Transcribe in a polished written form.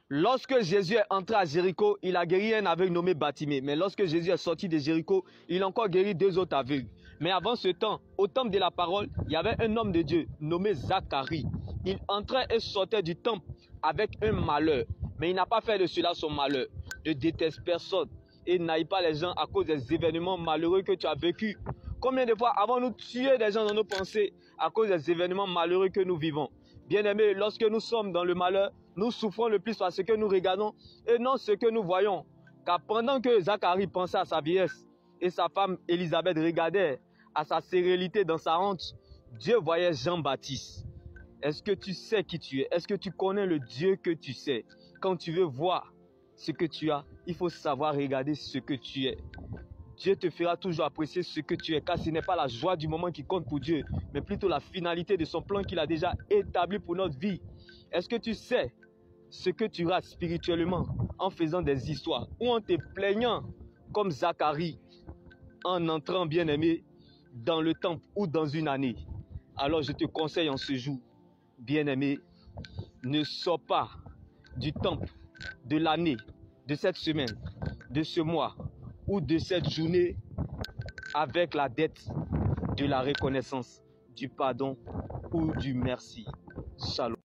Lorsque Jésus est entré à Jéricho, il a guéri un aveugle nommé Bartimée. Mais lorsque Jésus est sorti de Jéricho, il a encore guéri 2 autres aveugles. Mais avant ce temps, au temple de la parole, il y avait un homme de Dieu nommé Zacharie. Il entrait et sortait du temple avec un malheur. Mais il n'a pas fait de cela son malheur. Ne déteste personne et n'aille pas les gens à cause des événements malheureux que tu as vécus. Combien de fois avons-nous tué des gens dans nos pensées à cause des événements malheureux que nous vivons? Bien-aimés, lorsque nous sommes dans le malheur, nous souffrons le plus par ce que nous regardons et non ce que nous voyons. Car pendant que Zacharie pensait à sa vieillesse et sa femme Élisabeth regardait à sa sérénité dans sa honte, Dieu voyait Jean-Baptiste. Est-ce que tu sais qui tu es? Est-ce que tu connais le Dieu que tu sais? Quand tu veux voir ce que tu as, il faut savoir regarder ce que tu es. Dieu te fera toujours apprécier ce que tu es, car ce n'est pas la joie du moment qui compte pour Dieu, mais plutôt la finalité de son plan qu'il a déjà établi pour notre vie. Est-ce que tu sais ce que tu rates spirituellement en faisant des histoires ou en te plaignant comme Zacharie en entrant, bien-aimé, dans le temple ou dans une année? Alors je te conseille en ce jour, bien-aimé, ne sors pas du temple, de l'année, de cette semaine, de ce mois ou de cette journée avec la dette de la reconnaissance, du pardon ou du merci. Shalom.